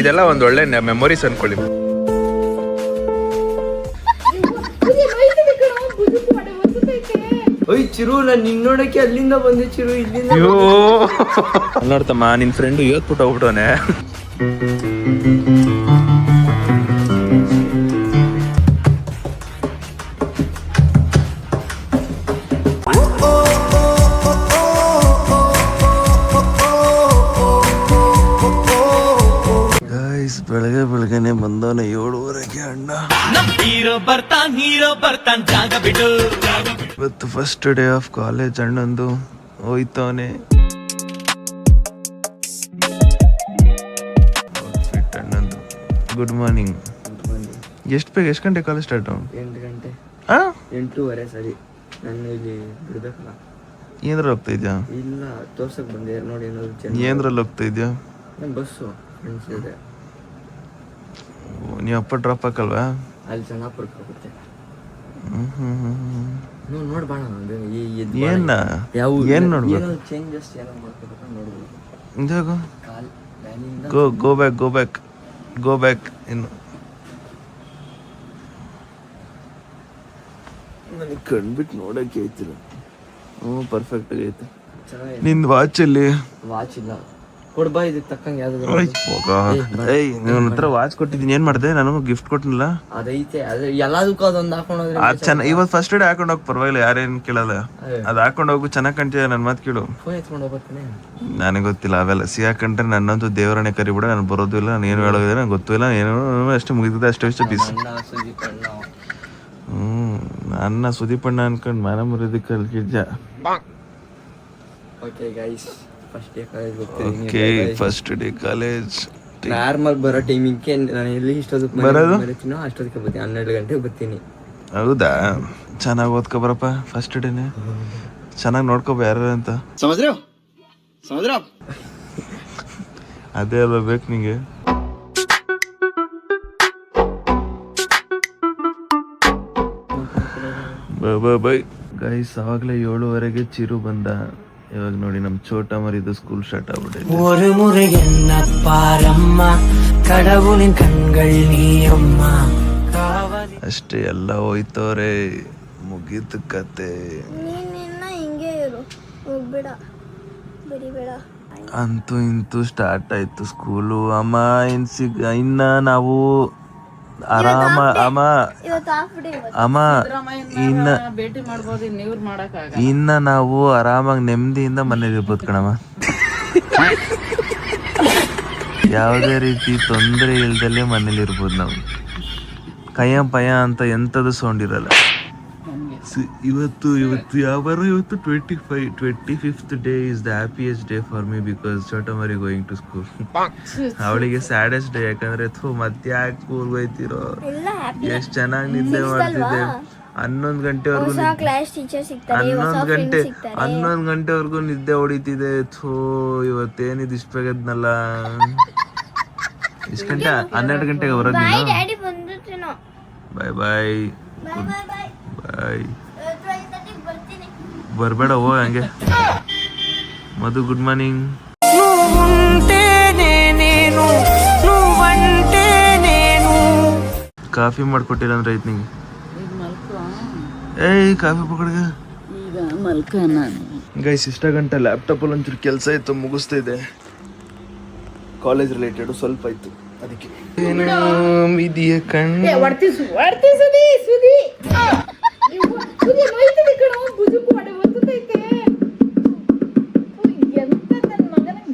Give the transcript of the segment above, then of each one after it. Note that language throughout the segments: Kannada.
ಇದೆಲ್ಲ ಒಂದು ಒಳ್ಳೆ ಮೆಮೊರೀಸ್ ಅನ್ಕೊಳ್ಳಿ. ಓಯ್ ಚಿರು, ನಾನು ನಿನ್ನ ನೋಡಕ್ಕೆ ಅಲ್ಲಿಂದ ಬಂದೆ ಚಿರು, ಇಲ್ಲಿಂದ. ಅಯ್ಯೋ ನೋಡ್ತಮ್ಮ, ನಿನ್ ಫ್ರೆಂಡ್ ಇವತ್ತು ಹೋಗ್ಬಿಟ್ಟವನೆ. ಬೆಳಗ್ಗೆನೆ ಬಂದವನೆ 7:30 ಅಣ್ಣ. ಹೀರೋ ಬರ್ತಾನ್ ಜಾಗ ಬಿಡು. ಇವತ್ತು ಫಸ್ಟ್ ಡೇ ಆಫ್ ಕಾಲೇಜ್ ಅಣ್ಣಂದು. ಹೋಯ್ತವನೆ ಅಣ್ಣಂದು. Good morning. ಎಷ್ಟು ಗಂಟೆ ಕಾಲೇಜ್ ಸ್ಟಾರ್ಟ್? 8 ಗಂಟೆ. 8:30 ಸರಿ. ನಾನು ಇಲ್ಲಿ ಬಿಡ್ಬೇಕಲ್ಲ. ಏನ್ರಲ್ಲಿ ಹೋಗ್ತಾ ಇದ್ಯಾ? ಇಲ್ಲ, ತೋರ್ಸಕ್ ಬಂದೆ ನೋಡಿ. ಏನ್ರಲ್ಲಿ ಹೋಗ್ತಾ ಇದ್ಯಾ? ಬಸ್ಸು, ಫ್ರೆಂಡ್ಸ್ ಇದೆ. ನೀವು ಅಪ್ಪ ಡ್ರಾಪ್ ಹಾಕಲ್ವಾ? ಅಲ್ಲಿ ಚೆನ್ನಾಪುರಕ್ಕೆ ಹೋಗುತ್ತೆ. ನೋಡ್ಬಾಣ. ಏನ್ ನೋಡ್ಬೇಕು? ಚೇಂಜಸ್ ಏನೋ ಮಾಡ್ಕೋಬೇಕು, ನೋಡ್ಬೋದು. Go back. ಇನ್ನು ನನಗೆ ಕಣ್ಬಿಟ್ಟು ನೋಡಕ್ಕೆ ಐತಿಲ್ಲ. ಪರ್ಫೆಕ್ಟ್ ಆಗೈತೆ. ನಿಂದು ವಾಚಲ್ಲಿ ವಾಚ್ ಇಲ್ಲ. ಕೊಡ್ಬಾ, ಇದಕ್ಕೆ ತಕ್ಕಂಗೆ ಯಾವ್ದಾದ್ರು. ನನ್ನ ಹತ್ರ ವಾಚ್ ಕೊಟ್ಟಿದ್ದೀನಿ. ಏನ್ ಮಾಡಿದೆ? ನಾನು ಗಿಫ್ಟ್ ಕೊಟ್ಟಿಲ್ಲ. ಅದೈತೆ, ಅದೇ ಎಲ್ಲದಕ್ಕೂ ಅದೊಂದು ಹಾಕೊಂಡೋದ್ರೆ ಅದು ಚೆನ್ನಾಗಿ. ಇವತ್ತು ಫಸ್ಟ್ ಡೇ ಹಾಕೊಂಡು ಹೋಗಿ ಪರವಾಗಿಲ್ಲ, ಯಾರೇನು ಕೇಳಲ್ಲ. ಅದು ಹಾಕೊಂಡು ಹೋಗು, ಚೆನ್ನಾಗಿ ಕಾಣ್ತಿದೆ. ನನ್ನ ಮಾತು ಕೇಳು. ಫೋನ್ ಎತ್ಕೊಂಡು ಹೋಗ್ತೀನಿ. ನನಗೆ ಗೊತ್ತಿಲ್ಲ ಅವೆಲ್ಲ. ಸಿಗಾಕಂಡ್ರೆ ನನ್ನಂತೂ ದೇವರನ್ನೇ ಕರಿಬಿಡ. ನಾನು ಬರೋದು ಇಲ್ಲ, ನಾನು ಏನು ಹೇಳೋದಿಲ್ಲ, ನಂಗೆ ಗೊತ್ತಿಲ್ಲ. ಏನು ಅಷ್ಟೇ ಮುಗಿದಿದೆ, ಅಷ್ಟೇ ಪೀಸ್. ನನ್ನ ಸುದೀಪಣ್ಣ ಅನ್ಕೊಂಡು ಮನ ಮುರಿದಕ್ಕೆ ಕಲ್ಕಿದ್ದ. Okay guys, first day college. Normal ಬರೋ ಟೈಮಿಂಗ್ಗೆ ನಾನು ಎಲ್ಲಿ ಇಷ್ಟೊತ್ತಿಗೆ ಬರೋದು ಅಷ್ಟೊತ್ತಿಗೆ ಬರ್ತೀನಿ. 12 ಗಂಟೆಗೆ ಬರ್ತೀನಿ. ಹೌದಾ? ಚೆನ್ನಾಗಿ ಓದ್ಕೊ ಬರಪ್ಪ. ಫಸ್ಟ್ ಡೇನೆ ಚೆನ್ನಾಗಿ ನೋಡ್ಕೊಬ ಯಾರು ಅಂತ. ಅದೇ ಅಲ್ವಾ ಬೇಕು ನಿಂಗೆ. Bye guys. ಅವಾಗಲೇ 7:30 ಚಿರು ಬಂದ. ಇವಾಗ ನೋಡಿ ನಮ್ ಚೋಟ ಮರಿದು ಸ್ಕೂಲ್ ಸ್ಟಾರ್ಟ್ ಆಗ್ಬಿಟ್ಟಿದೆ. ஒரு முறை என்ன பாரம்மா கடவுளின் கண்கள் நீயம்மா. ಅಷ್ಟೇ, ಎಲ್ಲ ಹೋಯ್ತವ್ರೆ. ಮುಗೀತು ಕತೆ. ಹಿಂಗೆ ಇರು, ಹೋಗ್ಬೇಡ, ಬರಿಬೇಡ. ಅಂತೂ ಇಂತೂ ಸ್ಟಾರ್ಟ್ ಆಯ್ತು ಸ್ಕೂಲು. ಅಮ್ಮ ಇನ್ನ ನಾವು ಆರಾಮ ಇನ್ನ ನಾವು ಆರಾಮಾಗಿ ನೆಮ್ಮದಿಯಿಂದ ಮನೇಲಿ ಇರ್ಬೋದು ಕಣಮ್ಮ. ಯಾವುದೇ ರೀತಿ ತೊಂದರೆ ಇಲ್ದಲ್ಲೇ ಮನೇಲಿ ಇರ್ಬೋದು ನಾವು. ಕಯ್ಯ ಪಯ ಅಂತ ಎಂಥದ್ದು ಸೌಂಡ್ ಇರಲ್ಲ. ಇವತ್ತು ಯಾವ 25th day is the happiest day for me because ಚೋಟಮರಿ ಗೋಯಿಂಗ್ ಟು ಸ್ಕೂಲ್. ಅವಳಿಗೆ ಸ್ಯಾಡೆಸ್ಟ್ ಡೇ, ಯಾಕಂದ್ರೆ ಮಧ್ಯ ಸ್ಕೂಲ್ ಹೋಯ್ತಿರೋ. ಎಷ್ಟ್ ಚೆನ್ನಾಗಿ ನಿದ್ದೆ ಮಾಡ್ತಿದ್ದೆ. 11 ಗಂಟೆವರೆಗೂ 11 ಗಂಟೆವರೆಗೂ ನಿದ್ದೆ ಹೊಡಿತಿದೆ. ಇವತ್ತೇನಿದ್ ಇಷ್ಟ ಬೇಗದ್ನಲ್ಲ. ಇಷ್ಟ ಗಂಟೆ? 12 ಗಂಟೆಗೆ ಬರೋದು ನೀನು? ಬಾಯ್ ಬಾಯ್ ಬಾಯ್. ಬರ್ಬೇಡ, ಹೋಗ ಹಂಗೆ. ಮಧು ಗುಡ್ ಮಾರ್ನಿಂಗ್. ಕಾಫಿ ಮಾಡ್ಕೊಟ್ಟಿಲ್ಲ ಅಂದ್ರೆ ಐತ್ ನಿಂಗೆ. ಏಯ್ ಕಾಫಿ ಪಕಡ್ಗ. ಗೈಸ್, ಇಷ್ಟ ಗಂಟೆ ಲ್ಯಾಪ್ಟಾಪಲ್ಲಿ ಒಂಚೂರು ಕೆಲಸ ಇತ್ತು, ಮುಗಿಸ್ತಾ ಇದೆ. ಕಾಲೇಜ್ ರಿಲೇಟೆಡ್ ಸ್ವಲ್ಪ ಇತ್ತು, ಅದಕ್ಕೆ. ಏನೋ ವಿಧಿಯ ಕಣ್ಣು.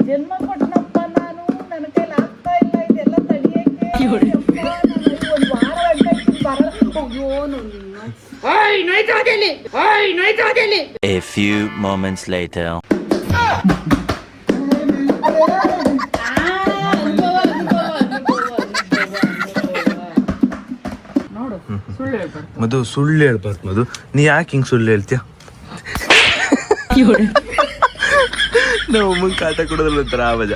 ಜನ್ಮ ಕೊಟ್ಟನಪ್ಪ ನಾನು. ನನ್ನ ಕೈಲಿ ಆಗ್ತಾ ಇಲ್ಲ ಇದೆಲ್ಲ ತಡಿಯಕ್ಕೆ. ಒಂದು ವಾರ A few moments later. ಮಧು, ಸುಳ್ಳು ಹೇಳ್ಬಾರ್ದು ಮಧು. ನೀ ಯಾಕೆ ಹಿಂಗ್ ಸುಳ್ಳು ಹೇಳ್ತೀಯ? ನಾವು ಕಾಟ ಕೊಡೋದ್ರಲ್ಲಿ ಒಂಥರ ಆವಾಜ.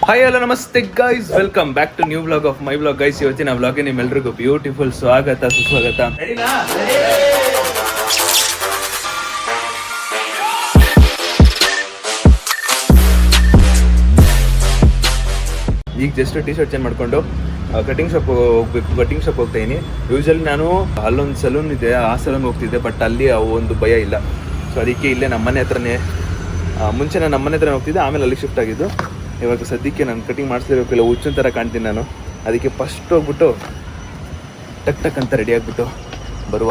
ಹಾಯ್ ಹಲೋ ನಮಸ್ತೆ guys, welcome back to new vlog of my vlog. Guys, ಇವತ್ತಿನ ವ್ಲಾಗ್ಗೆ ನಿಮ್ಮೆಲ್ರಿಗೂ ಬ್ಯೂಟಿಫುಲ್ ಸ್ವಾಗತ ಸುಸ್ವಾಗತ. ಈಗ ಜಸ್ಟ್ ಟಿ ಶರ್ಟ್ ಚೇಂಜ್ ಮಾಡಿಕೊಂಡು ಕಟಿಂಗ್ ಶಾಪ್ ಹೋಗ್ಬೇಕು. ಕಟಿಂಗ್ ಶಾಪ್ ಹೋಗ್ತಾ ಇದೀನಿ. ಯೂಶಲಿ ನಾನು ಅಲ್ಲೊಂದು ಸಲೂನ್ ಇದೆ, ಆ ಸಲೂನ್ ಹೋಗ್ತಿದ್ದೆ, ಬಟ್ ಅಲ್ಲಿ ಒಂದು ಭಯ ಇಲ್ಲ. ಸೊ ಅದಕ್ಕೆ ಇಲ್ಲೇ ನಮ್ಮನೆ ಹತ್ರನೇ, ಮುಂಚೆ ನಾನು ನಮ್ಮನೆ ಹತ್ರನೇ ಹೋಗ್ತಿದ್ದೆ, ಆಮೇಲೆ ಅಲ್ಲಿ ಶಿಫ್ಟ್ ಆಗಿದ್ದು. ಇವಾಗ ಸದ್ಯಕ್ಕೆ ನಾನು ಕಟಿಂಗ್ ಮಾಡಿಸ್ಲೇಬೇಕು, ಇಲ್ಲ ಹುಚ್ಚಿನ ಥರ ಕಾಣ್ತೀನಿ ನಾನು. ಅದಕ್ಕೆ ಫಸ್ಟ್ ಹೋಗ್ಬಿಟ್ಟು ಟಕ್ ಟಕ್ ಅಂತ ರೆಡಿ ಆಗಿಬಿಟ್ಟು ಬರುವ.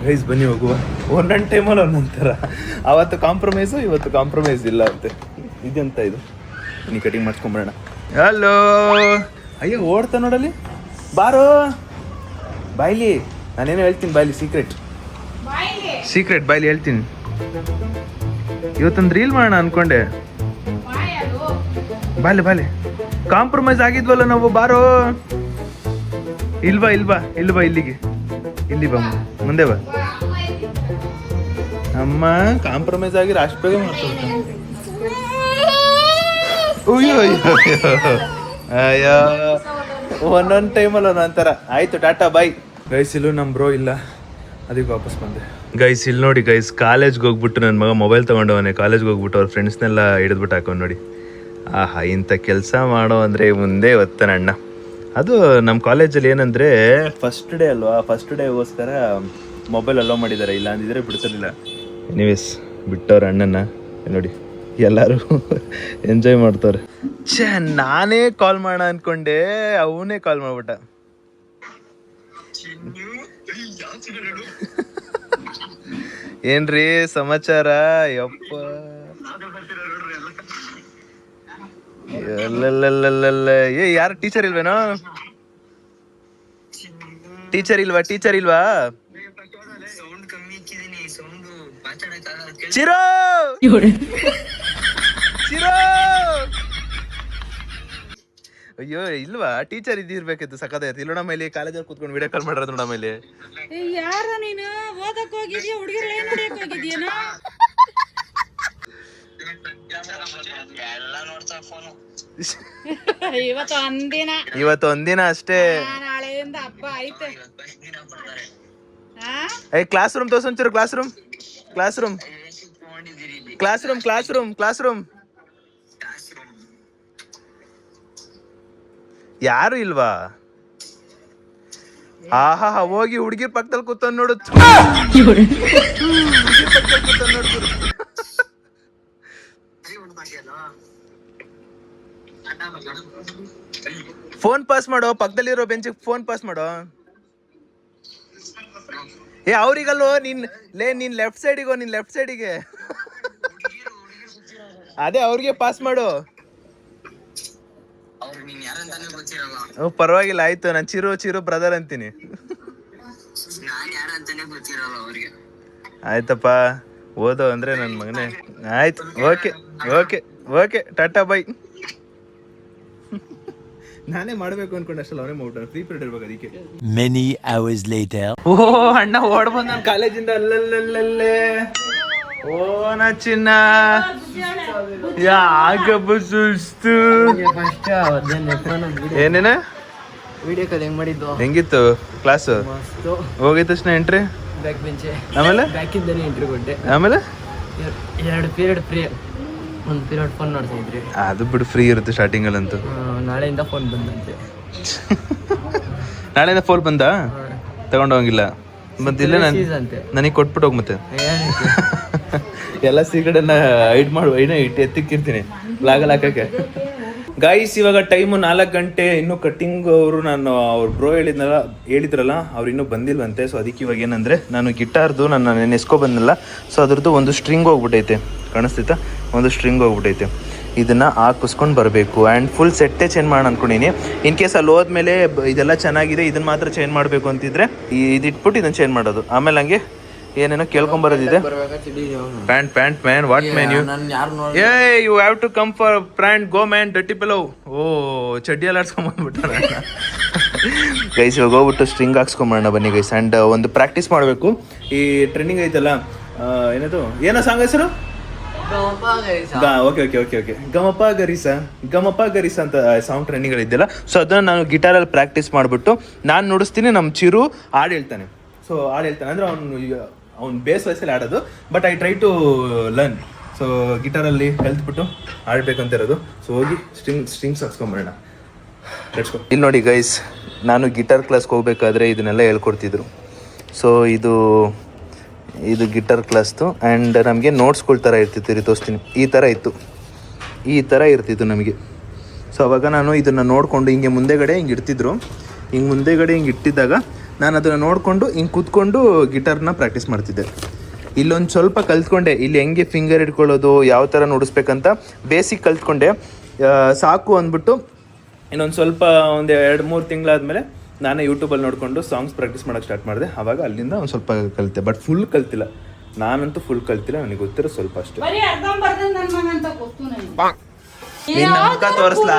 ಗೈಸ್ ಬನ್ನಿ ಹೋಗುವ. ಒಂದೊಂದು ಟೈಮಲ್ಲಿ ಒಂದೊಂದು ಥರ. ಆವತ್ತು ಕಾಂಪ್ರಮೈಸು, ಇವತ್ತು ಕಾಂಪ್ರಮೈಸ್ ಇಲ್ಲ ಅಂತೆ. ಇದೆಂತ ಇದು? ನೀ ಕಟಿಂಗ್ ಮಾಡಿಸ್ಕೊಂಬರೋಣ. ಹಲೋ, ಅಯ್ಯೋ ಓಡ್ತಾ ನೋಡಲ್ಲಿ. ಬಾರೋ ಬಾಯ್ಲಿ, ನಾನೇನೋ ಹೇಳ್ತೀನಿ ಬಾಯ್ಲಿ, ಸೀಕ್ರೆಟ್ ಬಾಯ್ಲಿ ಹೇಳ್ತೀನಿ. ಇವತ್ತೊಂದು ರೀಲ್ ಮಾಡೋಣ ಅನ್ಕೊಂಡೆ. ಬಾಯ್ಲಿ ಕಾಂಪ್ರಮೈಸ್ ಆಗಿದ್ವಲ್ಲ ನಾವು. ಬಾರೋ. ಇಲ್ವಾ ಇಲ್ಲಿಗೆ, ಇಲ್ಲಿ ಬಾ, ಮುಂದೆ ಬಾ. ಅಮ್ಮ ಕಾಂಪ್ರಮೈಸ್ ಆಗಿರೋ ಅಷ್ಟು ಬೇಗ ಮಾಡ್ತಾರೆ. ಅಯ್ಯೋ ಒಂದೊಂದು ಟೈಮಲ್ಲಿ ಒಂದೊಂಥರ. ಆಯ್ತು, ಟಾಟಾ ಬಾಯ್. ಗೈಸ್ ಇಲ್ಲೂ ನಮ್ಮ ಬ್ರೋ ಇಲ್ಲ, ಅದಕ್ಕೆ ವಾಪಸ್ ಬಂದೆ. ಗೈಸ್ ಇಲ್ಲಿ ನೋಡಿ ಗೈಸ್, ಕಾಲೇಜ್ಗೆ ಹೋಗ್ಬಿಟ್ಟು ನನ್ನ ಮಗ ಮೊಬೈಲ್ ತೊಗೊಂಡವನೆ. ಕಾಲೇಜ್ಗೆ ಹೋಗ್ಬಿಟ್ಟು ಅವ್ರ ಫ್ರೆಂಡ್ಸ್ನೆಲ್ಲ ಹಿಡಿದ್ಬಿಟ್ಟು ಹಾಕೊಂಡು ನೋಡಿ. ಆಹಾ, ಇಂಥ ಕೆಲಸ ಮಾಡೋ ಅಂದರೆ ಮುಂದೆ ಒತ್ತಾನ ಅಣ್ಣ. ಅದು ನಮ್ಮ ಕಾಲೇಜಲ್ಲಿ ಏನಂದರೆ ಫಸ್ಟ್ ಡೇ ಅಲ್ವಾ, ಫಸ್ಟ್ ಡೇಗೋಸ್ಕರ ಮೊಬೈಲ್ ಅಲೋ ಮಾಡಿದ್ದಾರೆ, ಇಲ್ಲ ಅಂದಿದ್ರೆ ಬಿಡ್ತಿರ್ಲಿಲ್ಲ. ಎನಿವೇಸ್ ಬಿಟ್ಟವ್ರ ಅಣ್ಣನ ನೋಡಿ, ಎಲ್ಲರೂ ಎಂಜಾಯ್ ಮಾಡ್ತವ್ರೆ. ನಾನೇ ಕಾಲ್ ಮಾಡೋಣ ಅನ್ಕೊಂಡೆ, ಅವನೇ ಕಾಲ್ ಮಾಡ್ಬಿಟ್ಟ. ಏನ್ರಿ ಸಮಾಚಾರ? ಯಪ್ಪ ಏ ಯಾರು ಟೀಚರ್ ಇಲ್ವೇನೋ? ಟೀಚರ್ ಇಲ್ವಾ? ಚಿರೋ ಅಯ್ಯೋ ಇಲ್ವಾ? ಟೀಚರ್ ಇದ್ದಿರ್ಬೇಕಿತ್ತು, ಸಕ್ಕತ್ತಾಯ್ತು. ಇಲ್ಲ ಮೇಲೆ ಕಾಲೇಜಲ್ಲಿ ಕೂತ್ಕೊಂಡು ವಿಡಿಯೋ ಕಾಲ್ ಮಾಡಿರೋದು ನೋಡ. ಮೇಲೆ ಯಾರ ನೀನು ಓದಕ್ ಹೋಗಿದ್ಯಾ? ಹುಡುಗಿರ ಏನ್ ನೋಡಕ್ ಹೋಗಿದ್ಯೇನ? ಇವತ್ತು ಒಂದಿನ ಅಷ್ಟೇ. ನಾಳೆಯಿಂದ ಹಬ್ಬ ಐತೆ. ಕ್ಲಾಸ್ ರೂಮ್ ತೋರ್ಸೊಂಚೂರು. ಕ್ಲಾಸ್ ರೂಮ್ ಯಾರು ಇಲ್ವಾ? ಆಹಾ, ಹೋಗಿ ಹುಡುಗಿ ಪಕ್ಕದಲ್ಲಿ ಕೂತವ್ ನೋಡು. ಫೋನ್ ಪಾಸ್ ಮಾಡೋ, ಪಕ್ಕದಲ್ಲಿರೋ ಬೆಂಚಿಗೆ ಫೋನ್ ಪಾಸ್ ಮಾಡೋ. ಅವ್ರಿಗಲ್ವೋ ನೀನ್ ಲೆಫ್ಟ್ ಸೈಡಿಗೆ ಅದೇ ಅವ್ರಿಗೆ ಪಾಸ್ ಮಾಡು. ಪರವಾಗಿಲ್ಲ, ಆಯ್ತು. ನಾನು ಚಿರು ಬ್ರದರ್ ಅಂತೀನಿ. ಆಯ್ತಪ್ಪ, ಓದೋ ಅಂದ್ರೆ ನನ್ನ ಮಗನೇ. ಆಯ್ತು, ಓಕೆ ಟಾಟಾ ಬೈ. ನಾನೇ ಮಾಡ್ಬೇಕು ಅನ್ಕೊಂಡೆ ಅಷ್ಟಲ್ಲ, ಅವನೇ ಮಾಡ್ಬಿಟ್ಟ. ಫ್ರೀ ಪೀರಿಯಡ್ ಇರ್ಬೇಕು ಅದಕ್ಕೆ. Many hours later. ಓಹೋ ಅಣ್ಣ ಓಡ್ಬಂದ್ ನಾನು ಕಾಲೇಜಿಂದ. ಅಲ್ಲಲ್ಲೇ ಓನ ಚಿನ್ನ ಯಾಕಪ್ಪ ಸುಸ್ತು. ಏನೇನ ವಿಡಿಯೋ ಕಾಲ್ ಹೆಂಗ್ ಮಾಡಿದ್ದು? ಹೆಂಗಿತ್ತು ಕ್ಲಾಸ್? ಹೋಗಿದ ತಕ್ಷಣ ಎಂಟ್ರಿ, ಬ್ಯಾಕ್ ಬೆಂಚೆ, ಆಮೇಲೆ ಬ್ಯಾಕಿಂದಾನೆ ಎಂಟ್ರಿ ಕೊಟ್ಟೆ. ಆಮೇಲೆ 2 ಪೀರಿಯಡ್ ಫ್ರೀ, 1 ಪೀರಿಯಡ್ ಫೋನ್ ಮಾಡ್ತಾ ಇದ್ರಿ. ಅದು ಬಿಡು, ಫ್ರೀ ಇರುತ್ತೆ ಸ್ಟಾರ್ಟಿಂಗ್ ಅಲ್ಲಂತೂ. ನಾಳೆಯಿಂದ ಫೋನ್ ಬಂದಂತೆ. ನಾಳೆಯಿಂದ ಫೋನ್ ಬಂದ ತಗೊಂಡೋಗಿಲ್ಲ ಬಂದಿಲ್ಲ. ನನಗೆ ಕೊಟ್ಬಿಟ್ಟು ಹೋಗ್. ಮತ್ತೆ ಎಲ್ಲ ಸೀಕ್ರೆಟನ್ನ ಹೈಡ್ ಎತ್ತಿಕ್ಕಿರ್ತೀನಿ ಬ್ಲಾಗಲ್ಲಿ ಹಾಕಕ್ಕೆ. ಗಾಯ್ಸ್ ಇವಾಗ ಟೈಮು 4 ಗಂಟೆ. ಇನ್ನೂ ಕಟ್ಟಿಂಗ್ ಅವರು ಅವ್ರ ಬ್ರೋ ಹೇಳಿದ್ರಲ್ಲ, ಅವ್ರು ಇನ್ನೂ ಬಂದಿಲ್ವಂತೆ. ಸೊ ಅದಕ್ಕೆ ಇವಾಗ ಏನಂದರೆ, ನಾನು ಗಿಟಾರ್ದು ನಾನು ಎಸ್ಕೊ ಬಂದಿಲ್ಲ. ಸೊ ಅದ್ರದ್ದು ಒಂದು ಸ್ಟ್ರಿಂಗ್ ಹೋಗ್ಬಿಟ್ಟೈತೆ, ಕಾಣಿಸ್ತೈತಾ? ಒಂದು ಸ್ಟ್ರಿಂಗ್ ಹೋಗ್ಬಿಟ್ಟೈತೆ. ಇದನ್ನು ಹಾಕಿಸ್ಕೊಂಡು ಬರಬೇಕು. ಆ್ಯಂಡ್ ಫುಲ್ ಸೆಟ್ಟೇ ಚೇಂಜ್ ಮಾಡೋಣ ಅನ್ಕೊಂಡಿನಿ. ಇನ್ ಕೇಸ್ ಅಲ್ಲಿ ಹೋದ್ಮೇಲೆ ಇದೆಲ್ಲ ಚೆನ್ನಾಗಿದೆ, ಇದನ್ನು ಮಾತ್ರ ಚೇಂಜ್ ಮಾಡಬೇಕು ಅಂತಿದ್ರೆ ಇದಿಟ್ಬಿಟ್ಟು ಇದನ್ನು ಚೇಂಜ್ ಮಾಡೋದು. ಆಮೇಲೆ ಹಂಗೆ ಏನೇನೋ ಕೇಳ್ಕೊಂಬರೋದಿದೆ. Pant man, what man you have to come for pant, go man, dirty fellow. ಚಡ್ಡಿ ಎಲ್ಲ ಆಡ್ಸ್ಕೊಂಬಂದ್ಬಿಟ್ಟ. ಗೈಸ್ ಇವಾಗ ಹೋಗ್ಬಿಟ್ಟು ಸ್ಟ್ರಿಂಗ್ ಹಾಕ್ಸ್ಕೊಂಬರೋಣ ಬನ್ನಿ ಗೈಸ್. ಆ್ಯಂಡ್ ಒಂದು ಪ್ರಾಕ್ಟೀಸ್ ಮಾಡಬೇಕು. ಈ ಟ್ರೈನಿಂಗ್ ಐತಲ್ಲ, ಏನೋ ಸಾಂಗ್ ಹೆಸರು? ಓಕೆ ಗಮಪ ಗರಿಸ ಅಂತ ಸಾಂಗ್ ಟ್ರೈನಿಂಗ್ಗಳಿದ್ದೆಲ್ಲ. ಸೊ ಅದನ್ನು ನಾನು ಗಿಟಾರಲ್ಲಿ ಪ್ರಾಕ್ಟೀಸ್ ಮಾಡಿಬಿಟ್ಟು ನಾನು ನುಡಿಸ್ತೀನಿ. ನಮ್ಮ ಚಿರು ಹಾಡು ಹೇಳ್ತಾನೆ. ಸೊ ಹಾಡು ಹೇಳ್ತಾನೆ ಅಂದರೆ ಅವ್ನು ಬೇಸ್ ವಯಸ್ಸಲ್ಲಿ ಆಡೋದು, but I try to learn. So ಗಿಟಾರಲ್ಲಿ ಕಲ್ತ್ಬಿಟ್ಟು ಆಡ್ಬೇಕಂತ ಇರೋದು. ಸೊ ಹೋಗಿ ಸ್ಟ್ರಿಂಗ್ಸ್ ಹಾಕ್ಸ್ಕೊಂಬರೋಣ. ಇಲ್ಲಿ ನೋಡಿ ಗೈಸ್, ನಾನು ಗಿಟಾರ್ ಕ್ಲಾಸ್ಗೆ ಹೋಗ್ಬೇಕಾದ್ರೆ ಇದನ್ನೆಲ್ಲ ಹೇಳ್ಕೊಡ್ತಿದ್ರು. ಸೊ ಇದು ಗಿಟಾರ್ ಕ್ಲಾಸ್ದು. ಆ್ಯಂಡ್ ನಮಗೆ ನೋಟ್ಸ್ಗಳ ಥರ ಇರ್ತಿತ್ತು, ತೋರಿಸ್ತೀನಿ. ಈ ಥರ ಇರ್ತಿತ್ತು ನಮಗೆ. ಸೊ ಅವಾಗ ನಾನು ಇದನ್ನು ನೋಡಿಕೊಂಡು ಹಿಂಗೆ ಮುಂದೆಗಡೆ ಹಿಂಗೆ ಇಡ್ತಿದ್ರು. ಹಿಂಗೆ ಇಟ್ಟಿದ್ದಾಗ ನಾನು ಅದನ್ನು ನೋಡಿಕೊಂಡು ಹಿಂಗೆ ಕೂತ್ಕೊಂಡು ಗಿಟಾರ್ನ ಪ್ರಾಕ್ಟೀಸ್ ಮಾಡ್ತಿದ್ದೆ. ಇಲ್ಲೊಂದು ಸ್ವಲ್ಪ ಕಲ್ತ್ಕೊಂಡೆ, ಇಲ್ಲಿ ಹೆಂಗೆ ಫಿಂಗರ್ ಇಟ್ಕೊಳ್ಳೋದು, ಯಾವ ಥರ ನುಡಿಸ್ಬೇಕಂತ ಬೇಸಿಕ್ ಕಲ್ತ್ಕೊಂಡೆ. ಸಾಕು ಅಂದ್ಬಿಟ್ಟು ಇನ್ನೊಂದು ಸ್ವಲ್ಪ ಒಂದು 2-3 ತಿಂಗಳಾದಮೇಲೆ ನಾನೇ ಯೂಟ್ಯೂಬಲ್ಲಿ ನೋಡಿಕೊಂಡು ಸಾಂಗ್ಸ್ ಪ್ರಾಕ್ಟೀಸ್ ಮಾಡೋಕ್ಕೆ ಸ್ಟಾರ್ಟ್ ಮಾಡಿದೆ. ಆವಾಗ ಅಲ್ಲಿಂದ ಒಂದು ಸ್ವಲ್ಪ ಕಲಿತೆ, ಬಟ್ ಫುಲ್ ಕಲ್ತಿಲ್ಲ. ನಾನಂತೂ ಫುಲ್ ಕಲ್ತಿಲ್ಲ, ನನಗೆ ಗೊತ್ತಿರೋ ಸ್ವಲ್ಪ ಅಷ್ಟೇ. ನಿನ್ನ ಮುಖ ತೋರಿಸ್ಲಾ?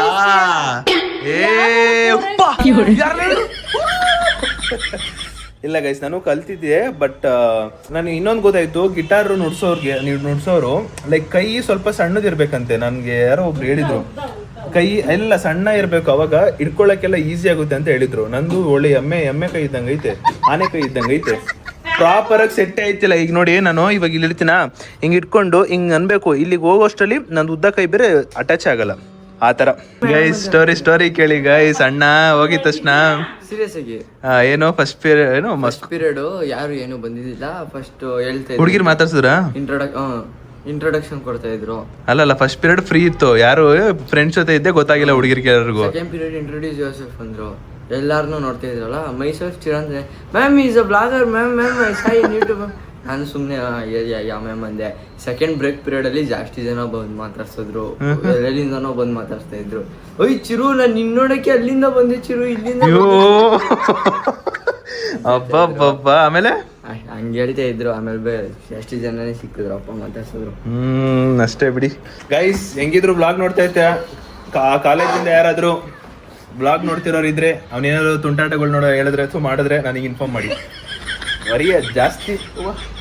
ಇಲ್ಲ ಗೈಸ್, ನಾನು ಕಲ್ತಿದ್ದೆ. ಬಟ್ ನನಗೆ ಇನ್ನೊಂದು ಗೊತ್ತಾಯ್ತು, ಗಿಟಾರ್ ನುಡ್ಸೋರು ಲೈಕ್ ಕೈ ಸ್ವಲ್ಪ ಸಣ್ಣದಿರ್ಬೇಕಂತೆ. ನನಗೆ ಯಾರೋ ಒಬ್ರು ಹೇಳಿದ್ರು, ಕೈ ಎಲ್ಲ ಸಣ್ಣ ಇರಬೇಕು, ಅವಾಗ ಇಟ್ಕೊಳ್ಳೋಕ್ಕೆಲ್ಲ ಈಸಿ ಆಗುತ್ತೆ ಅಂತ ಹೇಳಿದ್ರು. ನಂದು ಒಳ್ಳೆ ಎಮ್ಮೆ ಕೈ ಇದ್ದಂಗೆ ಐತೆ, ಆನೆ ಕೈ ಇದ್ದಂಗೆ ಐತೆ, ಪ್ರಾಪರಾಗಿ ಸೆಟ್ ಆಯ್ತಿಲ್ಲ. ಈಗ ನೋಡಿ, ನಾನು ಇವಾಗ ಇಲ್ಲಿ ಇಡ್ತೀನ, ಹಿಂಗೆ ಇಟ್ಕೊಂಡು ಹಿಂಗೆ ಅನ್ಬೇಕು, ಇಲ್ಲಿಗೆ ಹೋಗೋಷ್ಟರಲ್ಲಿ ನಂದು ಉದ್ದ ಕೈ ಬೇರೆ ಅಟ್ಯಾಚ್ ಆಗಲ್ಲ, ಆ ಥರ. ಗೈಸ್ ಸ್ಟೋರಿ ಕೇಳಿ ಗೈಸ್. ಅಣ್ಣ ಹೋಗಿದ ತಕ್ಷಣ ಸೀರಿಯಸ್ ಆಗಿ ಏನೋ ಫಸ್ಟ್ ಪೀರಿಯಡ್ ಯಾರು ಏನು ಬಂದಿದ್ದಿಲ್ಲ. ಫಸ್ಟ್ ಹೇಳ್ತಾ ಹುಡುಗಿರ್ ಮಾತಾಡ್ಸಿದ್ರ, ಇಂಟ್ರೊಡಕ್ಷನ್ ಕೊಡ್ತಾ ಇದ್ರು. ಅಲ್ಲ ಫಸ್ಟ್ ಪೀರಿಯಡ್ ಫ್ರೀ ಇತ್ತು, ಯಾರು ಫ್ರೆಂಡ್ಸ್ ಜೊತೆ ಇದ್ದೆ ಗೊತ್ತಾಗಿಲ್ಲ ಹುಡುಗಿರ್ಗೆ ಯಾರಿಗೂ. ಸೆಕೆಂಡ್ ಪೀರಿಯಡ್ ಇಂಟ್ರೊಡ್ಯೂಸ್ ಯೋರ್ಸೆಲ್ಫ್ ಅಂದ್ರು. ಎಲ್ಲಾರನ್ನೂ ನೋಡ್ತಾ ಇದ್ರಲ್ಲ, ಮೈಸೆಲ್ಫ್ ಚಿರಂದ್ರೆ ma'am is a blogger, ma'am I say in YouTube. ನಾನು ಸುಮ್ಮನೆ ಯಾ ಮ್ಯಾಮ್ ಅಂದೆ. ಸೆಕೆಂಡ್ ಬ್ರೇಕ್ ಪೀರಿಯಡ್ ಅಲ್ಲಿ ಜಾಸ್ತಿ ಜನ ಬಂದು ಮಾತಾಡ್ಸಿದ್ರು, ಎಲ್ಲಿಂದನೋ ಬಂದು ಮಾತಾಡ್ತಾ ಇದ್ರು. ಓಯ್ ಚಿರು, ನಾನು ನಿನ್ ನೋಡಕ್ಕೆ ಅಲ್ಲಿಂದ ಬಂದೆ ಚಿರು, ಇಲ್ಲಿಂದ ಅಬ್ಬಬ್ಬಬ್ಬ. ಆಮೇಲೆ ಹಂಗೆ ಹೇಳ್ತಾ ಇದ್ರು. ಆಮೇಲೆ ಎಷ್ಟು ಜನನೇ ಸಿಕ್ಕಿದ್ರು, ಅಪ್ಪ ಮಾತಾಡ್ಸಿದ್ರು. ಅಷ್ಟೇ ಬಿಡಿ ಗೈಸ್. ಹೆಂಗಿದ್ರು ಬ್ಲಾಗ್ ನೋಡ್ತಾ ಇರ್ತೀಯ, ಕಾಲೇಜಿಂದ ಯಾರಾದ್ರು ಬ್ಲಾಗ್ ನೋಡ್ತಿರೋರು ಇದ್ರೆ, ಅವನೇನಾದ್ರು ತುಂಟಾಟಗಳು ಹೇಳಿದ್ರೆ ಅಥವಾ ಮಾಡಿದ್ರೆ ನನಗೆ ಇನ್ಫಾರ್ಮ್ ಮಾಡಿ.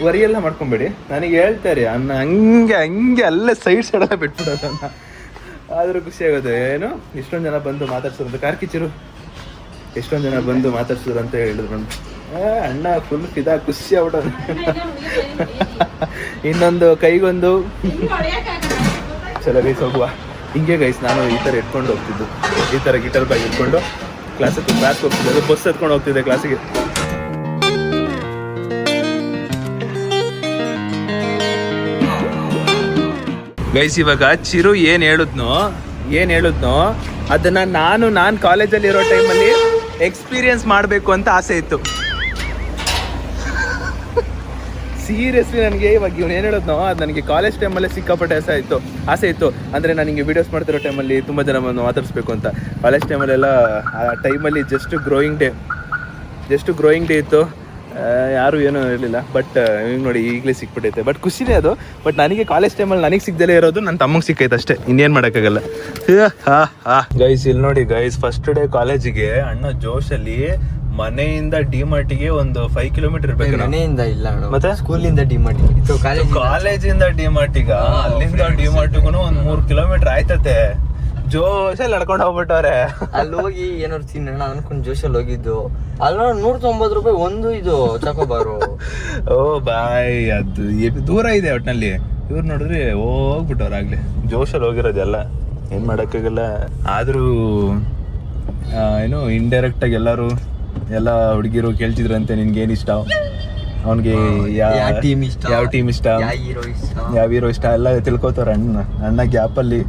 ವರಿಯೆಲ್ಲ ಮಾಡ್ಕೊಂಬೇಡಿ, ನನಗೆ ಹೇಳ್ತಾರೆ ಅನ್ನ ಹಂಗೆ ಅಲ್ಲೇ ಸೈಡಲ್ಲ ಬಿಟ್ಬಿಡೋದನ್ನ. ಆದರೂ ಖುಷಿ ಆಗೋದು. ಏನು ಇಷ್ಟೊಂದು ಜನ ಬಂದು ಮಾತಾಡ್ಸೋದು, ಕಾರ್ಕಿಚಿರು ಎಷ್ಟೊಂದು ಜನ ಬಂದು ಮಾತಾಡ್ಸಿದ್ರು ಅಂತ ಹೇಳಿದ್ರು. ಅಣ್ಣ ಫುಲ್ ಫಿದಾ, ಖುಷಿ ಆಗ್ಬಿಡೋದು. ಇನ್ನೊಂದು ಕೈಗೊಂದು ಚಲೋ ಗೈಸ್ ಹೋಗುವ. ಹಿಂಗೆ ಗೈಸ್, ನಾನು ಈ ಥರ ಇಟ್ಕೊಂಡು ಹೋಗ್ತಿದ್ದು, ಈ ಥರ ಗಿಟಾರ್ ಬ್ಯಾಗ್ ಇಟ್ಕೊಂಡು ಕ್ಲಾಸ್ಗೆ ಹೋಗ್ತಿದ್ದೆ. ಬಸ್ ಎತ್ಕೊಂಡು ಹೋಗ್ತಿದ್ದೆ ಕ್ಲಾಸಿಗೆ. ಗೈಸ್ ಇವಾಗ ಚಿರು ಏನು ಹೇಳಿದ್ನೋ ಅದನ್ನ ನಾನು ಕಾಲೇಜಲ್ಲಿ ಇರೋ ಟೈಮಲ್ಲಿ ಎಕ್ಸ್ಪೀರಿಯನ್ಸ್ ಮಾಡಬೇಕು ಅಂತ ಆಸೆ ಇತ್ತು. ಸೀರಿಯಸ್ಲಿ ನನಗೆ ಇವಾಗ ಇವನು ಏನು ಹೇಳಿದ್ನೋ ಅದು ನನಗೆ ಕಾಲೇಜ್ ಟೈಮಲ್ಲೇ ಸಿಕ್ಕಾಪಟ್ಟೆ ಆಸೆ ಇತ್ತು. ಅಂದರೆ ನಾನು ಹಿಂಗೆ ವೀಡಿಯೋಸ್ ಮಾಡ್ತಿರೋ ಟೈಮಲ್ಲಿ ತುಂಬ ಜನ ಮಾತಾಡಿಸ್ಬೇಕು ಅಂತ. ಕಾಲೇಜ್ ಟೈಮಲ್ಲೆಲ್ಲ ಆ ಟೈಮಲ್ಲಿ ಜಸ್ಟ್ ಗ್ರೋಯಿಂಗ್ ಡೇ ಇತ್ತು, ಯಾರು ಏನೂ ಇರಲಿಲ್ಲ. ಬಟ್ ಈಗ ನೋಡಿ ಈಗಲೇ ಸಿಕ್ಬಿಟ್ಟೈತೆ. ಬಟ್ ಖುಷಿನೇ ಅದು. ಬಟ್ ನನಗೆ ಕಾಲೇಜ್ ಟೈಮಲ್ಲಿ ನನಗೆ ಸಿಗ್ದಲೇ ಇರೋದು ನನ್ನ ತಮ್ಮಗೆ ಸಿಕ್ಕೈತೆ ಅಷ್ಟೇ, ಇನ್ನೇನು ಮಾಡೋಕ್ಕಾಗಲ್ಲ. ಗೈಸ್ ಇಲ್ಲಿ ನೋಡಿ ಗೈಸ್, ಫಸ್ಟ್ ಡೇ ಕಾಲೇಜಿಗೆ ಅಣ್ಣ ಜೋಶಲ್ಲಿ ಮನೆಯಿಂದ ಡಿಮಾರ್ಟಿಗೆ ಒಂದು 5 ಕಿಲೋಮೀಟರ್ ಇರ್ಬೇಕು. ಮನೆಯಿಂದ ಇಲ್ಲ, ಮತ್ತೆ ಸ್ಕೂಲಿಂದ ಡಿಮಾರ್ಟ್, ಕಾಲೇಜಿಂದ ಡಿಮಾರ್ಟಿಗ, ಅಲ್ಲಿಂದ ಡಿಮಾರ್ಟಿಗೂ ಒಂದು 3 ಕಿಲೋಮೀಟರ್ ಆಯ್ತತೆ. ಜೋಶಲ್ಲಿ ನಡ್ಕೊಂಡು ಹೋಗ್ಬಿಟ್ಟವ್ರೆ. ಅಲ್ಲಿ ಹೋಗಿ ಏನಾದ್ರು ತಿನ್ನೋಣ ಅನ್ಕೊಂಡು ಜೋಶಲ್ಲಿ ಹೋಗಿದ್ದು. ಅಲ್ಲ 190 ರೂಪಾಯಿ ಒಂದು ಇದು ಚಾಕೋಬಾರು. ಓ ಬಾಯ್, ಅದು ದೂರ ಇದೆ ಒಟ್ಟಿನಲ್ಲಿ. ಇವ್ರು ನೋಡಿದ್ರೆ ಹೋಗ್ಬಿಟ್ಟವ್ರು ಆಗ್ಲಿ. ಜೋಶಲ್ಲಿ ಹೋಗಿರೋದೆಲ್ಲ ಏನ್ ಮಾಡಕ್ಕಾಗಲ್ಲ. ಆದ್ರೂ ಏನು ಇಂಡೈರೆಕ್ಟ್ ಆಗಿ ಎಲ್ಲ ಹುಡುಗಿರು ಕೇಳ್ತಿದ್ರಂತೆ ನಿನ್ಗೆ ಏನ್ ಇಷ್ಟ, ಅವನಿಗೆ ಯಾವ ಟೀಮ್ ಇಷ್ಟ, ಯಾವ ಹೀರೋ ಇಷ್ಟ ಎಲ್ಲ ತಿಳ್ಕೊತಾರ ಅಣ್ಣ ಗ್ಯಾಪಲ್ಲಿ.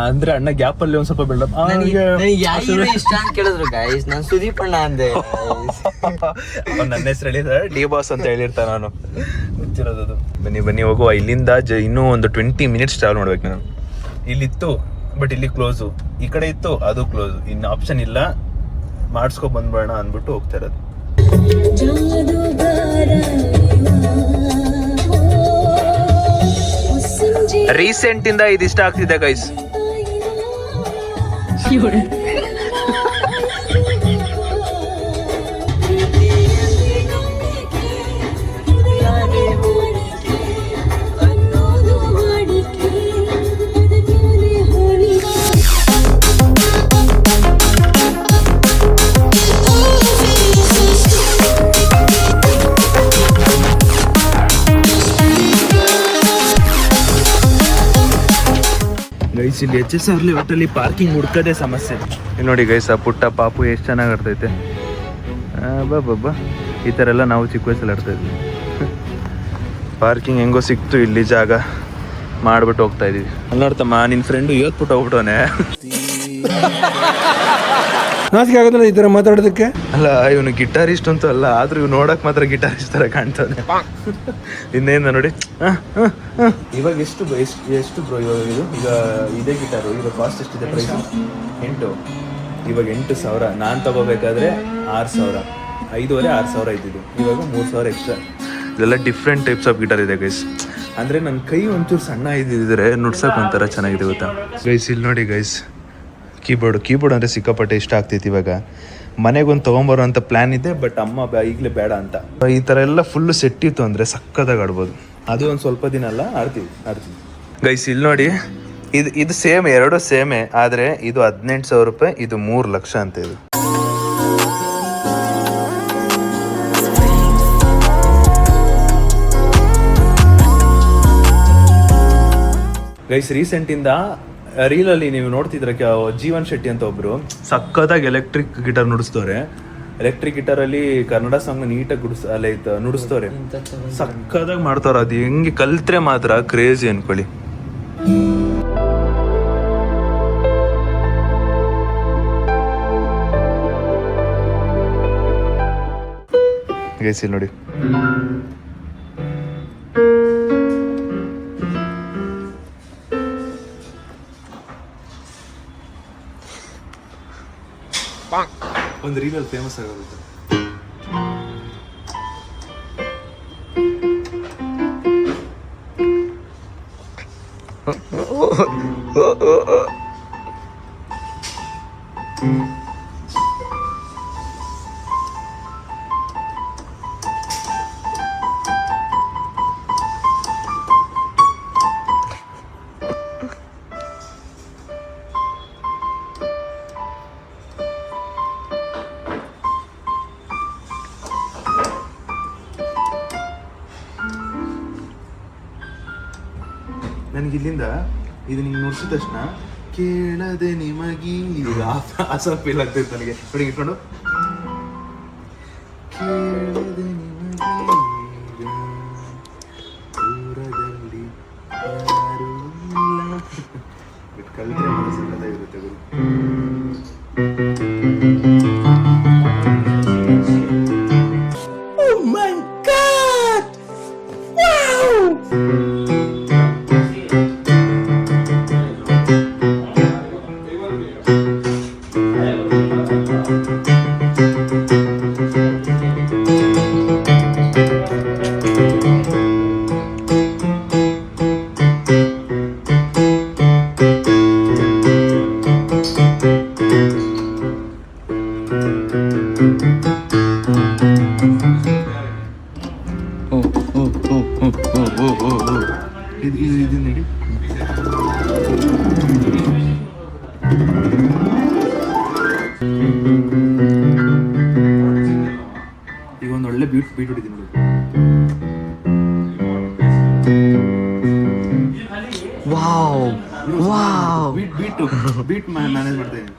ಅಂದ್ರೆ ಅಣ್ಣ ಗ್ಯಾಪಲ್ಲಿ ಒಂದ್ ಸ್ವಲ್ಪ ಬಿಲ್ಡಪ್. ಇಷ್ಟ ಅಂತ ಕೇಳಿದ್ರು ಗೈಸ್, ನಾನು ಸುದೀಪ್ ಅಣ್ಣ ಅಂದೆ. ನನ್ನ ಹೆಸರು ಹೇಳಿದ್ರೆ ಡಿ ಬಾಸ್ ಅಂತ ಹೇಳಿರ್ತಾನೆ, ನಾನು ಗೊತ್ತಿರೋದು. ಬನ್ನಿ ಹೋಗುವ. ಇಲ್ಲಿಂದ ಇನ್ನೂ ಒಂದು 20 ಮಿನಿಟ್ಸ್ ಟ್ರಾವೆಲ್ ಮಾಡ್ಬೇಕು ನಾನು. ಇಲ್ಲಿತ್ತು ಬಟ್ ಇಲ್ಲಿ ಕ್ಲೋಸು, ಈ ಕಡೆ ಇತ್ತು ಅದು ಕ್ಲೋಸು, ಇನ್ನು ಆಪ್ಷನ್ ಇಲ್ಲ. ಮಾಡಿಸ್ಕೊ ಬಂದ್ಬೇಡ ಅಂದ್ಬಿಟ್ಟು ಹೋಗ್ತಾ ಇರೋದು. ರೀಸೆಂಟ್ ಇಂದ ಇದಿಷ್ಟ ಆಗ್ತಿದೆ ಗೈಸ್. ಗೈಸ್ ಇಲ್ಲಿ HSR ಲೇಔಟಲ್ಲಿ ಪಾರ್ಕಿಂಗ್ ಹುಡ್ಕೋದೇ ಸಮಸ್ಯೆ. ಇಲ್ಲಿ ನೋಡಿ ಗೈಸ್ ಆ ಪುಟ್ಟ ಪಾಪು ಎಷ್ಟು ಚೆನ್ನಾಗಿ ಆಡ್ತೈತೆ. ಬಾಬಾ ಈ ಥರ ಎಲ್ಲ ನಾವು ಚಿಕ್ಕ ವಯಸ್ಸಲ್ಲಿ ಆಡ್ತಾಯಿದ್ವಿ. ಪಾರ್ಕಿಂಗ್ ಹೆಂಗೋ ಸಿಕ್ತು ಇಲ್ಲಿ ಜಾಗ ಮಾಡ್ಬಿಟ್ಟು ಹೋಗ್ತಾ ಇದೀವಿ. ಅಲ್ಲಿ ನೋಡ್ತಮ್ಮ ನಿನ್ನ ಫ್ರೆಂಡು ಇವತ್ತು ಹೋಗ್ಬಿಟ್ಟವನೆ. ನಾಚಿಕೆ ಆಗೋದಿಲ್ಲ ಈ ಥರ ಮಾತಾಡೋದಕ್ಕೆ. ಅಲ್ಲ ಇವನು ಗಿಟಾರಿಸ್ಟ್ ಅಂತೂ ಅಲ್ಲ, ಆದ್ರೂ ಇವ್ ನೋಡಕ್ ಮಾತ್ರ ಗಿಟಾರಿಸ್ಟ್ ತರ ಕಾಣ್ತಾನೆ. ಇನ್ನೇನು ನೋಡಿ. ಇವಾಗ ಎಷ್ಟು ಬ್ರೋ ಇವಾಗ ಇದು? ಈಗ ಇದೇ ಗಿಟಾರು ಇವಾಗ ಕಾಸ್ಟ್ ಎಷ್ಟಿದೆ ಪ್ರೈಸ್? 8. ಇವಾಗ 8,000. ನಾನು ತಗೋಬೇಕಾದ್ರೆ 6,000, 5,500-6,000 ಇದ್ದಿದ್ದು. ಇವಾಗ 3,000 ಎಕ್ಸ್ಟ್ರಾ. ಇದೆಲ್ಲ ಡಿಫ್ರೆಂಟ್ ಟೈಪ್ಸ್ ಆಫ್ ಗಿಟಾರ್ ಇದೆ ಗೈಸ್. ಅಂದರೆ ನನ್ನ ಕೈ ಒಂಚೂರು ಸಣ್ಣ ಇದ್ದಿದ್ರೆ ನುಡ್ಸೋಕೆ ಒಂಥರ ಚೆನ್ನಾಗಿದೆ ಗೊತ್ತಾ ಗೈಸ್. ಇಲ್ಲಿ ನೋಡಿ ಗೈಸ್ ಕೀಬೋರ್ಡ್ ಅಂದರೆ ಸಿಕ್ಕಾಪಟ್ಟೆ ಇಷ್ಟ ಆಗ್ತೈತಿ. ಇವಾಗ ಮನೆಗೊಂದು ತೊಗೊಂಬರೋ ಅಂತ ಪ್ಲ್ಯಾನ್ ಇದೆ, ಬಟ್ ಅಮ್ಮ ಈಗಲೇ ಬೇಡ ಅಂತ. ಈ ಥರ ಎಲ್ಲ ಫುಲ್ಲು ಸೆಟ್ ಇತ್ತು ಅಂದರೆ ಸಕ್ಕತ್ತಾಗಿ ಆಡ್ಬೋದು. ಅದು ಒಂದು ಸ್ವಲ್ಪ ದಿನ ಅಲ್ಲ ಆಡ್ತೀವಿ. ಗೈಸ್ ಇಲ್ಲಿ ನೋಡಿ, ಇದು ಸೇಮ್, ಎರಡು ಸೇಮೇ, ಆದರೆ ಇದು 18,000 ರೂಪಾಯಿ, ಇದು 3 ಲಕ್ಷ ಅಂತ. ಇದು ಗೈಸ್ ರೀಸೆಂಟಿಂದ ರೀಲಲ್ಲಿ ನೀವು ನೋಡ್ತಿದ್ರೆ ಜೀವನ್ ಶೆಟ್ಟಿ ಅಂತ ಒಬ್ರು ಸಕ್ಕತ್ತಾಗಿ ಎಲೆಕ್ಟ್ರಿಕ್ ಗಿಟಾರ್ ನುಡಿಸ್ತವ್ರೆ. ಎಲೆಕ್ಟ್ರಿಕ್ ಗಿಟಾರಲ್ಲಿ ಕನ್ನಡ ಸಾಂಗ್ನ ನೀಟಾಗಿ ನುಡಿಸ್ತವ್ರೆ, ಸಕ್ಕತ್ತಾಗಿ ಮಾಡ್ತಾರ. ಅದು ಹೆಂಗೆ ಕಲ್ತ್ರೆ ಮಾತ್ರ ಕ್ರೇಜಿ ಅನ್ಕೊಳ್ಳಿ. ಗೈಸ್ ಇಲ್ಲಿ ನೋಡಿ, ಒಂದು ರೀಲಲ್ಲಿ ಫೇಮಸ್ ಆಗೋಗುತ್ತೆ. ನನಗೆ ಇಲ್ಲಿಂದ ಇದು ನಿಂಗೆ ನುಡ್ಸಿದ ತಕ್ಷಣ ಕೇಳದೆ ನಿಮಗೀಗ ಆಸಾ ಫೀಲ್ ಆಗ್ತೈತೆ ನನಗೆ. ನೋಡಿ ಇಟ್ಕೊಂಡು ಕೇಳದೆ ನಿಮಗೀಗ ದೂರದಲ್ಲಿ ಯಾರೂ ಇಲ್ಲ. ಬಟ್ ಕಲಿತ್ರೆ ಮಾತ್ರ ಸಕ್ಕತ್ತಾಗಿರುತ್ತೆ ಗುರು. ಇದು ನೋಡಿ, ಈಗ ಒಂದು ಒಳ್ಳೆ ಬೀಟ್ ಹೊಡಿತೀನಿ ನೋಡಿ. ಬೀಟ್ ಮ್ಯಾನೇಜ್ ಮಾಡ್ತಾ ಇದ್ದೀನಿ.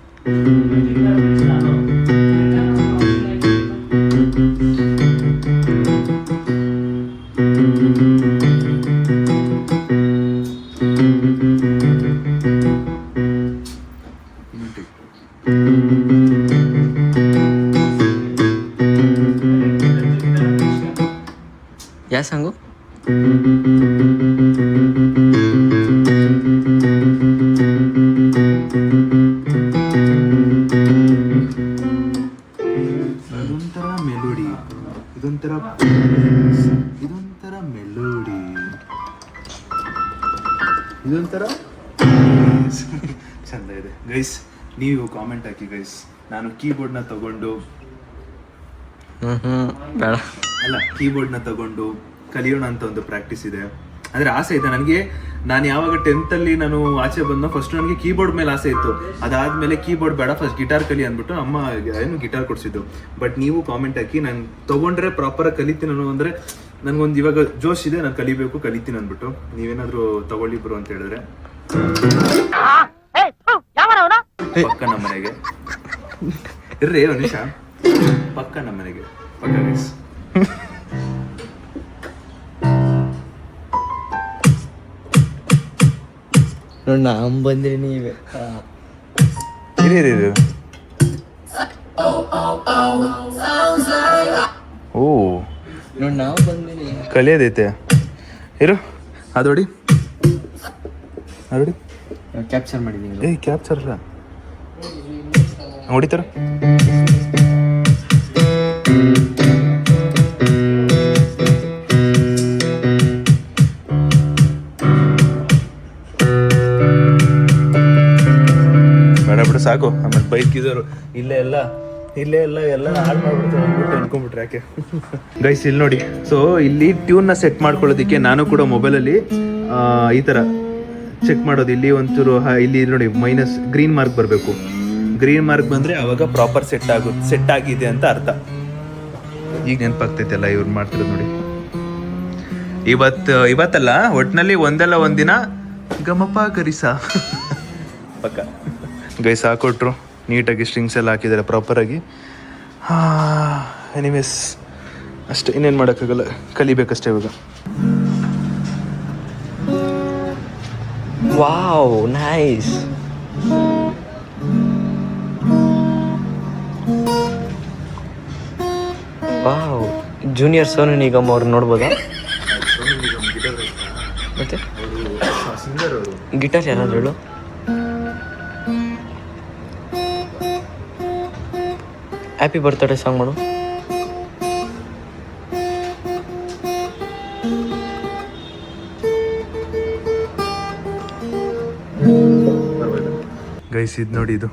ಯಾವ ಸಾಂಗು? ಇದೊಂಥರ ಮೆಲೋಡಿ, ಇದೊಂಥರ ಮೆಲೋಡಿ, ಇದೊಂಥರ ಚಂದ ಇದೆ ಗೈಸ್. ನೀವು ಕಾಮೆಂಟ್ ಹಾಕಿ ಗೈಸ್. ನಾನು ಕೀಬೋರ್ಡ್ನ ತಗೊಂಡು ಬೇಡ ಅಲ್ಲ, ಕೀಬೋರ್ಡ್ನ ತಗೊಂಡು ಕಲಿಯೋಣ ಅಂತ ಒಂದು ಪ್ರಾಕ್ಟೀಸ್ ಇದೆ, ಅಂದರೆ ಆಸೆ ಇದೆ ನನಗೆ. ನಾನು ಯಾವಾಗ 10th ಅಲ್ಲಿ ನಾನು ಆಚೆ ಬಂದೋ ಫಸ್ಟ್ ನನಗೆ ಕೀಬೋರ್ಡ್ ಮೇಲೆ ಆಸೆ ಇತ್ತು. ಅದಾದಮೇಲೆ ಕೀಬೋರ್ಡ್ ಬೇಡ, ಫಸ್ಟ್ ಗಿಟಾರ್ ಕಲಿ ಅಂದ್ಬಿಟ್ಟು ಅಮ್ಮ ಏನು ಗಿಟಾರ್ ಕೊಡಿಸಿದ್ದು. ಬಟ್ ನೀವು ಕಾಮೆಂಟ್ ಹಾಕಿ, ನಾನು ತೊಗೊಂಡ್ರೆ ಪ್ರಾಪರಾಗಿ ಕಲಿತೀನಿ ಅನ್ನೋ, ಅಂದರೆ ನನಗೊಂದು ಇವಾಗ ಜೋಶ್ ಇದೆ, ನಾನು ಕಲಿತೀನಿ ಅಂದ್ಬಿಟ್ಟು. ನೀವೇನಾದರೂ ತಗೊಳ್ಳಿ ಬ್ರೋ ಅಂತ ಹೇಳಿದ್ರೆ ಪಕ್ಕ ನಮ್ಮ ಮನೆಗೆ ಇರ್ರಿ ಒಂದು ನಿಮಿಷ. ಪಕ್ಕ ನಮ್ಮ ಮನೆಗೆ ಪಕ್ಕ ಗೈಸ್. ನೋಡಿ ನಾಮ್ ಬಂದ್ರೆ ನೀವೇ ಇರಿ. ಓ ನೋಡಿ ನಾವು ಬಂದಿನಿ ಕಲಿಯೋದೈತೆ ಇರು. ಅದೋಡಿ ಕ್ಯಾಪ್ಚರ್ ಮಾಡಿದೀನಿ. ಏಯ್ ಕ್ಯಾಪ್ಚರ್ ಅಲ್ಲ ಹೊಡಿತಾರ. ಬೇಡ ಬಿಡು ಸಾಕು. ಆಮೇಲೆ ಬೈಕ್ ಇದ್ದವರು ಇಲ್ಲೇ ಎಲ್ಲ ಹಾಳು ಮಾಡ್ಬಿಡ್ತಾರೆ ಅಂದ್ಬಿಟ್ಟು ಅನ್ಕೊಂಡ್ಬಿಟ್ರೆ ಯಾಕೆ. ಗೈಸ್ ಇಲ್ಲಿ ನೋಡಿ. ಸೊ ಇಲ್ಲಿ ಟ್ಯೂನ್ನ ಸೆಟ್ ಮಾಡ್ಕೊಳ್ಳೋದಕ್ಕೆ ನಾನು ಕೂಡ ಮೊಬೈಲಲ್ಲಿ ಈ ಥರ ಚೆಕ್ ಮಾಡೋದು. ಇಲ್ಲಿ ಒಂಚೂರು ಇಲ್ಲಿ ನೋಡಿ ಮೈನಸ್ ಗ್ರೀನ್ ಮಾರ್ಕ್ ಬರಬೇಕು. ಗ್ರೀನ್ ಮಾರ್ಕ್ ಬಂದರೆ ಅವಾಗ ಪ್ರಾಪರ್ ಸೆಟ್ ಆಗಿದೆ ಅಂತ ಅರ್ಥ. ಈಗ ನೆನಪಾಗ್ತೈತೆಲ್ಲ ಇವ್ರು ಮಾಡ್ತಿರೋದು ನೋಡಿ. ಇವತ್ತಲ್ಲ ಒಟ್ಟಿನಲ್ಲಿ ಒಂದಲ್ಲ ಒಂದಿನ ಗಮಪ ಗರಿಸ ಪಕ್ಕ. ಗೈಸ್ ಹಾಕೊಟ್ರು ನೀಟಾಗಿ ಸ್ಟ್ರಿಂಗ್ಸ್ ಎಲ್ಲ ಹಾಕಿದ್ದಾರೆ ಪ್ರಾಪರಾಗಿ. ಎನಿವೇಸ್ ಅಷ್ಟೇ, ಇನ್ನೇನು ಮಾಡೋಕ್ಕಾಗಲ್ಲ, ಕಲಿಬೇಕಷ್ಟೇ ಇವಾಗ. Wow nice. Wow junior Sonu Nigam ಅವ್ರು ನೋಡ್ಬೋದಾ? ಮತ್ತೆ ಗಿಟಾರ್ ಯಾರಾದ್ರು ಹೇಳು. ಹ್ಯಾಪಿ ಬರ್ತ್ಡೇ ಸಾಂಗ್ ಮಾಡು. ಗೈಸ್ ಇದು ನೋಡಿ, ಇದು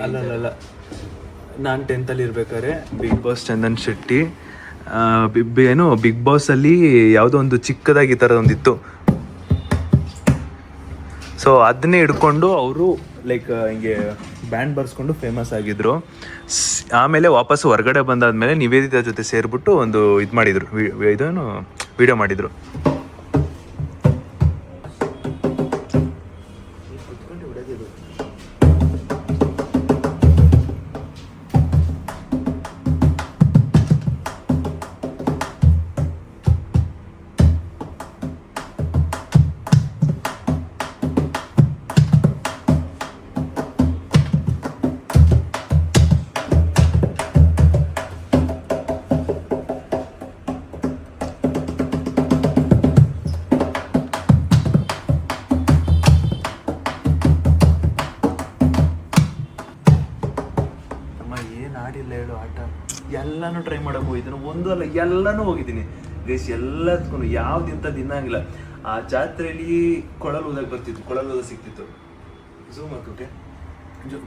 ಅಲ್ಲ ನಾನು 10th ಇರ್ಬೇಕಾದ್ರೆ ಬಿಗ್ ಬಾಸ್ ಚಂದನ್ ಶೆಟ್ಟಿ ಏನು ಬಿಗ್ ಬಾಸಲ್ಲಿ ಯಾವುದೋ ಒಂದು ಚಿಕ್ಕದಾಗಿ ಈ ಥರದೊಂದಿತ್ತು. ಸೊ ಅದನ್ನೇ ಹಿಡ್ಕೊಂಡು ಅವರು ಲೈಕ್ ಹಿಂಗೆ ಬ್ಯಾಂಡ್ ಬರ್ಸ್ಕೊಂಡು ಫೇಮಸ್ ಆಗಿದ್ರು. ಆಮೇಲೆ ವಾಪಸ್ ಹೊರಗಡೆ ಬಂದಾದ್ಮೇಲೆ ನಿವೇದಿತಾ ಜೊತೆ ಸೇರಿಬಿಟ್ಟು ಒಂದು ಇದು ಮಾಡಿದರು, ಇದನ್ನು ವಿಡಿಯೋ ಮಾಡಿದರು. ಆಡಿಲ್ಲ ಹೇಳು ಆಟ. ಎಲ್ಲಾನು ಟ್ರೈ ಮಾಡಕ್ಕೆ ಹೋಗಿದ್ದೀನಿ, ಒಂದು ಅಲ್ಲ ಎಲ್ಲನೂ ಹೋಗಿದ್ದೀನಿ ಗೈಸ್. ಎಲ್ಲದಕ್ಕೂ ಯಾವ್ದು ಇಂಥ ದಿನ ಆಗಿಲ್ಲ. ಆ ಜಾತ್ರೆಯಲ್ಲಿ ಕೊಳಲು ಓದಕ್ಕೆ ಬರ್ತಿತ್ತು, ಕೊಳಲು ಓದ ಸಿಕ್ತಿತ್ತು, ಝೂಮ್ ಹಾಕೋಕೆ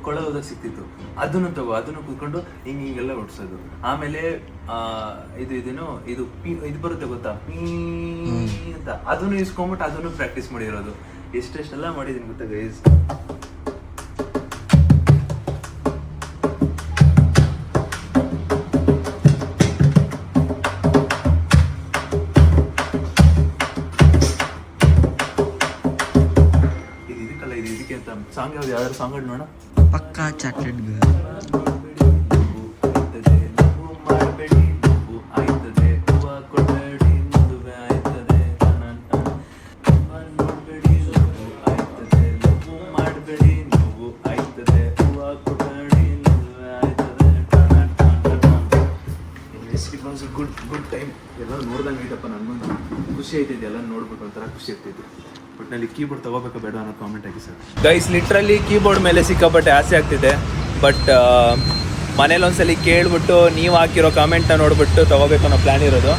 ಕೊಳಲು ಓದಕ್ಕೆ ಸಿಕ್ತಿತ್ತು. ಅದನ್ನು ಅದನ್ನು ಕೂತ್ಕೊಂಡು ಹಿಂಗೆಲ್ಲ ಹೊಡ್ಸೋದು. ಆಮೇಲೆ ಇದು ಬರುತ್ತೆ ಗೊತ್ತಾ, ಪೀ ಅಂತ, ಅದನ್ನು ಇಸ್ಕೊಂಬಿಟ್ಟು ಅದನ್ನು ಪ್ರಾಕ್ಟೀಸ್ ಮಾಡಿರೋದು. ಎಷ್ಟೆಷ್ಟೆಲ್ಲ ಮಾಡಿದ್ದೀನಿ ಗೊತ್ತಾ ಗೈಸ್. ಸಾಂಗ್ ಯಾವ್ದು, ಯಾವ್ದಾದ್ರು ಸಾಂಗ್ ಹಾಡು ನೋಡ. ಪಕ್ಕಾ ಚಾಕ್ಲೇಟ್ ಗುಡ್ ಟೈಮ್. ಎಲ್ಲ ನೋಡ್ದಂಗೆ ಐತಪ್ಪ, ನನಗೊಂದು ಖುಷಿ ಐತಿದೆ. ಎಲ್ಲ ನೋಡ್ಬಿಟ್ಟು ಒಂಥರ ಖುಷಿ ಆಗ್ತೈತಿ. ಒಟ್ಟಿನಲ್ಲಿ ಕೀಬೋರ್ಡ್ ತಗೋಬೇಕಾ ಬೇಡ ಅನ್ನೋ ಕಾಮೆಂಟ್ ಆಗಿ ಸರ್. ಗೈಸ್ ಲಿಟ್ರಲಿ ಕೀಬೋರ್ಡ್ ಮೇಲೆ ಸಿಕ್ಕಾಪಟ್ಟೆ ಆಸೆ ಆಗ್ತಿದೆ. ಬಟ್ ಮನೇಲಿ ಒಂದ್ಸಲಿ ಕೇಳ್ಬಿಟ್ಟು ನೀವು ಹಾಕಿರೋ ಕಾಮೆಂಟ್ನ ನೋಡ್ಬಿಟ್ಟು ತಗೋಬೇಕು ಅನ್ನೋ ಪ್ಲ್ಯಾನ್ ಇರೋದು.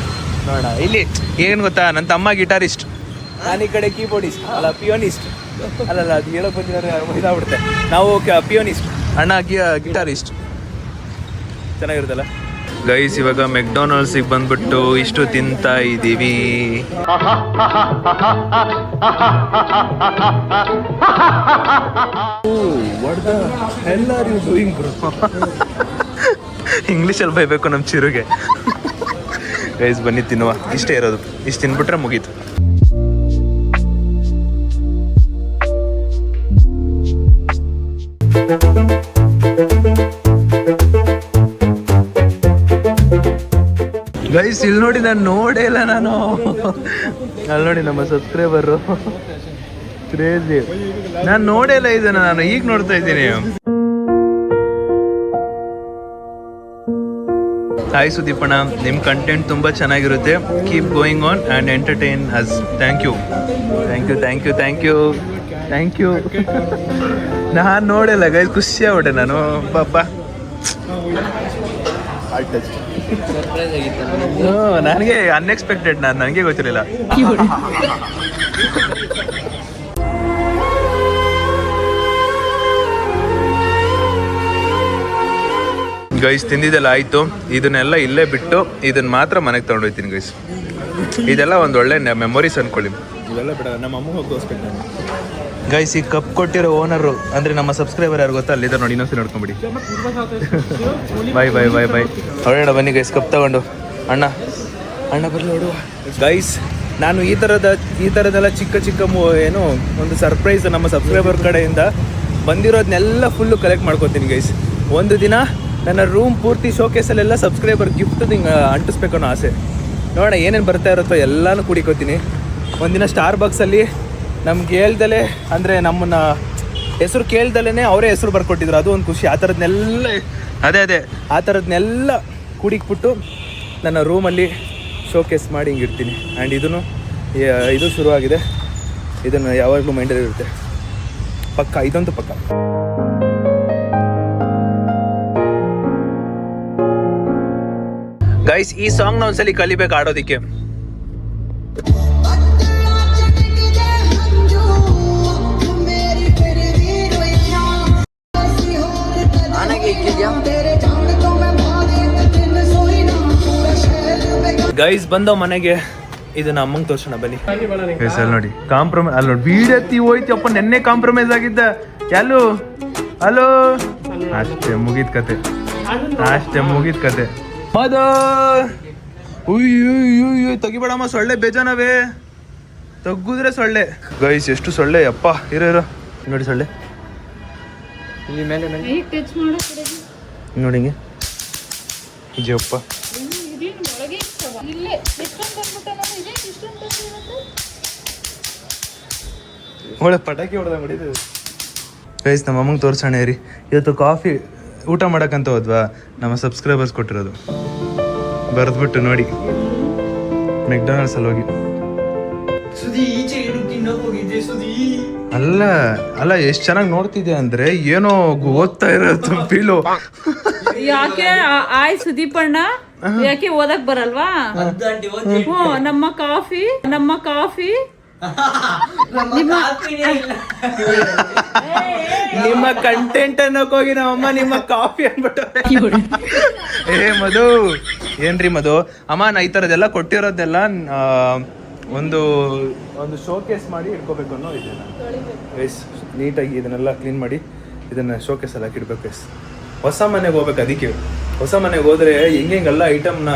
ನೋಡೋಣ. ಇಲ್ಲಿ ಏನು ಗೊತ್ತಾ, ನನ್ನ ತಮ್ಮ ಗಿಟಾರಿಸ್ಟ್, ನಾನು ಈ ಕಡೆ ಕೀಬೋರ್ಡಿಸ್ಟ್ ಅಲ್ಲ ಪಿಯೋನಿಸ್ಟ್. ಅಲ್ಲಲ್ಲ ಅದು ಹೇಳೋಕೆ ಬಂದಿದ್ದಾರೆ ಇದಾಗ್ಬಿಡುತ್ತೆ. ನಾವು ಪಿಯೋನಿಸ್ಟ್, ಅಣ್ಣ ಗಿಟಾರಿಸ್ಟ್. ಚೆನ್ನಾಗಿರುತ್ತಲ್ಲ ಗೈಸ್. ಇವಾಗ ಮೆಕ್ಡೊನಾಲ್ಡ್ಸಿಗೆ ಬಂದ್ಬಿಟ್ಟು ಇಷ್ಟು ತಿಂತಾ ಇದ್ದೀವಿ. ಇಂಗ್ಲೀಷಲ್ಲಿ ಬೈಬೇಕು ನಮ್ಮ ಚಿರುಗೆ. ಗೈಸ್ ಬನ್ನಿ ತಿನ್ನುವ. ಇಷ್ಟೇ ಇರೋದು, ಇಷ್ಟು ತಿನ್ಬಿಟ್ರೆ ಮುಗೀತು. ಗೈಸ್ ಇಲ್ಲಿ ನೋಡಿ, ನಾನು ನೋಡೇ ಇಲ್ಲ ನಾನು. ಅಲ್ಲಿ ನೋಡಿ ನಮ್ಮ ಸಬ್ಸ್ಕ್ರೈಬರು ಕ್ರೇಜಿ. ನಾನು ನೋಡೇ ಇಲ್ಲ ಇದನ್ನ, ನಾನು ಈಗ ನೋಡ್ತಾ ಇದ್ದೀನಿ. ಹಾಯ್ ಸುದೀಪಣ್ಣ, ನಿಮ್ಮ ಕಂಟೆಂಟ್ ತುಂಬ ಚೆನ್ನಾಗಿರುತ್ತೆ. Keep going on and entertain us. Thank you thank you thank you thank you thank you. ನಾನು ನೋಡಿಲ್ಲ ಗೈಸ್, ಖುಷಿ ಆಗ್ಬಿಟ್ಟೆ ನಾನು. ಪಾಪ ಸರ್ಪ್ರೈಸ್ ಆಗಿತ್ತು. ನನಗೆ ಅನ್ಎಕ್ಸ್ಪೆಕ್ಟೆಡ್, ನನಗೆ ಗೊತ್ತಿರಲಿಲ್ಲ. ಗೈಸ್ ತಿಂದಿದ್ದೆಲ್ಲ ಆಯಿತು. ಇದನ್ನೆಲ್ಲ ಇಲ್ಲೇ ಬಿಟ್ಟು ಇದನ್ನ ಮಾತ್ರ ಮನೆಗೆ ತೊಗೊಂಡೋಗ್ತೀನಿ ಗೈಸ್. ಇದೆಲ್ಲ ಒಂದು ಒಳ್ಳೆ ಮೆಮೊರೀಸ್ ಅಂದ್ಕೊಳ್ಳಿ. ಇವೆಲ್ಲ ಬಿಡ, ನಮ್ಮ ಅಮ್ಮ ಹೋಗಿ ತೋರಿಸ್ಬೇಕು ನಾನು. ಗೈಸ್ ಈ ಕಪ್ ಕೊಟ್ಟಿರೋ ಓನರು ಅಂದರೆ ನಮ್ಮ ಸಬ್ಸ್ಕ್ರೈಬರ್ ಯಾರು ಗೊತ್ತಾ? ಅಲ್ಲಿದ್ದಾರೆ ನೋಡಿ, ಇನ್ನೊಂದ್ಸಲ ನೋಡ್ಕೊಂಬಿಡಿ. ಬಾಯ್ ಬಾಯ್ ಬಾಯ್ ಬಾಯ್. ಹೊರಡ ಬನ್ನಿ ಗೈಸ್, ಕಪ್ ತಗೊಂಡು. ಅಣ್ಣ ಬರಲಿ ಹೊಡುವ. ಗೈಸ್ ನಾನು ಈ ಥರದೆಲ್ಲ ಚಿಕ್ಕ ಚಿಕ್ಕ ಏನು ಒಂದು ಸರ್ಪ್ರೈಸ್ ನಮ್ಮ ಸಬ್ಸ್ಕ್ರೈಬರ್ ಕಡೆಯಿಂದ ಬಂದಿರೋದನ್ನೆಲ್ಲ ಫುಲ್ಲು ಕಲೆಕ್ಟ್ ಮಾಡ್ಕೊತೀನಿ ಗೈಸ್. ಒಂದು ದಿನ ನನ್ನ ರೂಮ್ ಪೂರ್ತಿ ಶೋಕೇಸಲ್ಲೆಲ್ಲ ಸಬ್ಸ್ಕ್ರೈಬರ್ ಗಿಫ್ಟ್ ಹಿಂಗೆ ಅಂಟಿಸ್ಬೇಕು ಅನ್ನೋ ಆಸೆ. ನೋಡೋಣ ಏನೇನು ಬರ್ತಾ ಇರುತ್ತೋ ಎಲ್ಲನೂ ಕುಡಿಕೋತೀನಿ. ಒಂದಿನ ಸ್ಟಾರ್ ಬಾಕ್ಸಲ್ಲಿ ನಮ್ಗೆ ಹೇಳ್ದಲೇ, ಅಂದರೆ ನಮ್ಮನ್ನ ಹೆಸರು ಕೇಳ್ದಲೇ ಅವರೇ ಹೆಸರು ಬರ್ಕೊಟ್ಟಿದ್ರು. ಅದು ಒಂದು ಖುಷಿ. ಆ ಥರದ್ನೆಲ್ಲ ಆ ಥರದ್ನೆಲ್ಲ ಕುಡಿಕ್ಬಿಟ್ಟು ನನ್ನ ರೂಮಲ್ಲಿ ಶೋಕೇಸ್ ಮಾಡಿ ಹಿಂಗೆ ಇರ್ತೀನಿ. ಆ್ಯಂಡ್ ಇದು ಶುರುವಾಗಿದೆ. ಇದನ್ನು ಯಾವಾಗಲೂ ಮೈಂಡಲ್ಲಿ ಇರುತ್ತೆ ಪಕ್ಕ, ಇದಂತೂ ಪಕ್ಕ. ಗೈಸ್ ಈ ಸಾಂಗ್ನ ಒಂದ್ಸಲಿ ಕಲಿಬೇಕು ಆಡೋದಕ್ಕೆ. ಗೈಸ್ ಬಂದೋ ಮನೆಗೆ. ಇದನ್ನ ಅಮ್ಮಂಗೆ ತೋರ್ಸೋಣ ಬನ್ನಿ ಗೈಸ್. ಅಲ್ಲಿ ನೋಡಿ ಕಾಂಪ್ರಮೈಸ್, ಅಲ್ಲಿ ನೋಡಿ ಬೀಡತ್ತಿ ಹೋಯ್ತಪ್ಪ. ನೆನ್ನೆ ಕಾಂಪ್ರಮೈಸ್ ಆಗಿದ್ದ ಎಲ್ಲೂ. ಹಲೋ ಅಷ್ಟೇ ಮುಗಿದ ಕತೆ, ಅಷ್ಟೇ ಮುಗಿದ ಕತೆ. ಮದ ಉಯ್ಯೂ ತೆಗಿಬೇಡಮ್ಮ, ಸೊಳ್ಳೆ ಬೇಜಾನವೇ, ತಗ್ಗುದ್ರೆ ಸೊಳ್ಳೆ. ಗೈಸ್ ಎಷ್ಟು ಸೊಳ್ಳೆ ಅಪ್ಪ. ಇರೋ ನೋಡಿ ಸೊಳ್ಳೆ ಇಲ್ಲಿ ಮೇಲೆ ನೋಡಿ ಹಿಂಗೆ ಜಪ್ಪ. ಒಳ್ಳೆ ಪಟಾಕಿ ಹೊಡೆದ ಮಾಡಿದ್ದು. ಗೈಸ್ ನಮ್ಮ ಅಮ್ಮಂಗೆ ತೋರ್ಸೋಣ ರೀ. ಇವತ್ತು ಕಾಫಿ ಊಟ ಮಾಡೋಕ್ಕಂತ ಹೋದ್ವಾ, ನಮ್ಮ ಸಬ್ಸ್ಕ್ರೈಬರ್ಸ್ ಕೊಟ್ಟಿರೋದು. ಬರೆದ್ಬಿಟ್ಟು ನೋಡಿ, ಮೆಕ್ಡೊನಾಲ್ಡ್ಸ್ ಅಲ್ಲಿ ಹೋಗಿ. ಅಲ್ಲ ಎಷ್ಟು ಚೆನ್ನಾಗಿ ನೋಡ್ತಿದ್ದೆ ಅಂದ್ರೆ ಏನೋ ಓದ್ತಾ ಇರೋ ಫೀಲು. ಯಾಕೆ ಆಯ್ ಸುದೀಪಣ್ಣ, ಯಾಕೆ ಓದಕ್ ಬರಲ್ವಾ? ನಮ್ಮ ಕಾಫಿ ನಿಮ್ಮ ಕಂಟೆಂಟ್ ಅನ್ನೋಕ್ ಹೋಗಿ ನಮ್ಮಮ್ಮ ನಿಮ್ಮ ಕಾಫಿ ಅನ್ಬಿಟ್ಟು. ಮಧು ಏನ್ರಿ ಮಧು ಅಮ್ಮ, ನಾ ಈ ಥರದ್ದೆಲ್ಲ ಕೊಟ್ಟಿರೋದೆಲ್ಲ ಒಂದು ಶೋಕೇಸ್ ಮಾಡಿ ಇಟ್ಕೋಬೇಕು ಅನ್ನೋ ಇದೆ. ಗೈಸ್ ನೀಟಾಗಿ ಇದನ್ನೆಲ್ಲ ಕ್ಲೀನ್ ಮಾಡಿ ಇದನ್ನ ಶೋಕೇಸ್ ಎಲ್ಲ ಇಡ್ಬೇಕು ಗೈಸ್. ಹೊಸ ಮನೆಗೆ ಹೋಗ್ಬೇಕು, ಅದಕ್ಕೆ ಹೊಸ ಮನೆಗೆ ಹೋದ್ರೆ ಹೆಂಗೆಲ್ಲ ಐಟಮ್ನ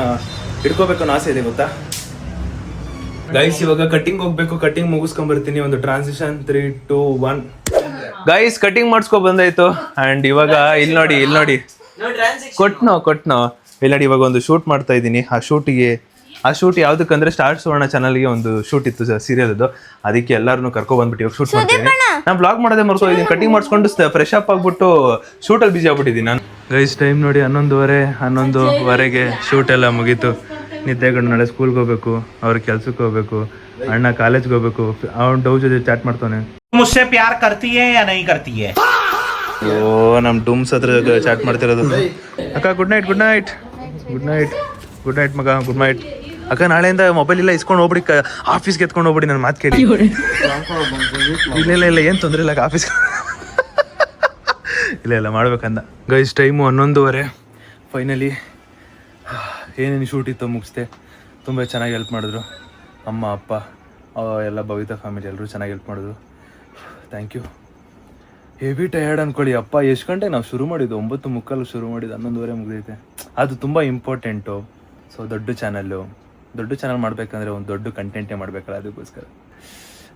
ಇಟ್ಕೋಬೇಕು ಅನ್ನೋ ಆಸೆ ಇದೆ ಗೊತ್ತಾ ಗೈಸ್. ಇವಾಗ ಕಟಿಂಗ್ ಹೋಗ್ಬೇಕು, ಕಟಿಂಗ್ ಮುಗಿಸ್ಕೊಂಡ್ ಬರ್ತೀನಿ. ಒಂದು ಟ್ರಾನ್ಸಿಷನ್ 3, 2, 1. ಗೈಸ್ ಕಟಿಂಗ್ ಮಾಡಿಸ್ಕೊ ಬಂದಾಯ್ತು. ಅಂಡ್ ಇವಾಗ ಇಲ್ಲಿ ನೋಡಿ ಕೊಟ್ನೋ ಇಲ್ಲಿ ನೋಡಿ. ಇವಾಗ ಒಂದು ಶೂಟ್ ಮಾಡ್ತಾ ಇದ್ದೀನಿ. ಆ ಶೂಟ್ ಯಾವ್ದಕ್ಕಂದ್ರೆ ಸ್ಟಾರ್ ಸುವರ್ಣ ಚಾನಲ್ಗೆ ಒಂದು ಶೂಟ್ ಇತ್ತು ಸೀರಿಯಲ್ ಅದು. ಅದಕ್ಕೆ ಎಲ್ಲಾರನ್ನು ಕರ್ಕೊಬಂದ್ಬಿಟ್ಟು ಇವಾಗ ಶೂಟ್ ಮಾಡ್ತೀನಿ. ನಾನು ಬ್ಲಾಗ್ ಮಾಡೋದೇ ಮರ್ಕೋದಿದ್ದೀನಿ. ಕಟಿಂಗ್ ಮಾಡಿಸ್ಕೊಂಡು ಫ್ರೆಶ್ ಅಪ್ ಆಗ್ಬಿಟ್ಟು ಶೂಟಲ್ಲಿ ಬಿಜಿ ಆಗ್ಬಿಟ್ಟಿದ್ದೀನಿ ನಾನು. ಗೈಸ್ ಟೈಮ್ ನೋಡಿ 11:30 ಶೂಟ್ ಎಲ್ಲ ಮುಗೀತು. ನಿದ್ದೆಗಂಡು ನಾಳೆ ಸ್ಕೂಲ್ಗೆ ಹೋಗ್ಬೇಕು, ಅವ್ರ ಕೆಲ್ಸಕ್ಕೆ ಹೋಗ್ಬೇಕು, ಅಣ್ಣ ಕಾಲೇಜ್ಗೆ ಹೋಗ್ಬೇಕು. ಅವ್ನ ಡೌ ಜೊತೆ ಚಾಟ್ ಮಾಡ್ತಾನೆ. ಮುझसे प्यार करती है या नहीं करती है? ಓ ನಮ್ಮ ಡೂಮ್ಸ್ ಹತ್ರ ಚಾಟ್ ಮಾಡ್ತಿರೋದು. ಅಕ್ಕ ಗುಡ್ ನೈಟ್ ಮಗ, ಗುಡ್ ನೈಟ್ ಅಕ್ಕ. ನಾಳೆಯಿಂದ ಮೊಬೈಲ್ ಇಲ್ಲ, ಇಸ್ಕೊಂಡು ಹೋಗ್ಬಿಡಿ, ಆಫೀಸ್ಗೆ ಎತ್ಕೊಂಡು ಹೋಗ್ಬಿಡಿ. ನನ್ನ ಮಾತು ಕೇಳಿ. ಇಲ್ಲ ಏನು ತೊಂದರೆ ಇಲ್ಲ, ಆಫೀಸ್ ಇಲ್ಲ ಮಾಡ್ಬೇಕಂದ. Guys time 11:30. ಫೈನಲಿ ಏನೇನು ಶೂಟ್ ಇತ್ತು ಮುಗಿಸ್ದೆ. ತುಂಬ ಚೆನ್ನಾಗಿ ಹೆಲ್ಪ್ ಮಾಡಿದ್ರು ಅಮ್ಮ ಅಪ್ಪ ಎಲ್ಲ, ಭವಿತಾ ಫ್ಯಾಮಿಲಿ ಎಲ್ಲರೂ ಚೆನ್ನಾಗಿ ಹೆಲ್ಪ್ ಮಾಡಿದ್ರು. Thank you. ಹೆವಿ ಟಯರ್ಡ್ ಅಂದ್ಕೊಳ್ಳಿ ಅಪ್ಪ. ಎಷ್ಟು ಗಂಟೆಗೆ ನಾವು ಶುರು ಮಾಡಿದ್ದು? 9:45 ಶುರು ಮಾಡಿದ್ದು, 11:30 ಮುಗಿದೈತೆ. ಅದು ತುಂಬ ಇಂಪಾರ್ಟೆಂಟು. ಸೊ ದೊಡ್ಡ ಚಾನಲ್ ಮಾಡಬೇಕಂದ್ರೆ ಒಂದು ದೊಡ್ಡ ಕಂಟೆಂಟೇ ಮಾಡಬೇಕಲ್ಲ, ಅದಕ್ಕೋಸ್ಕರ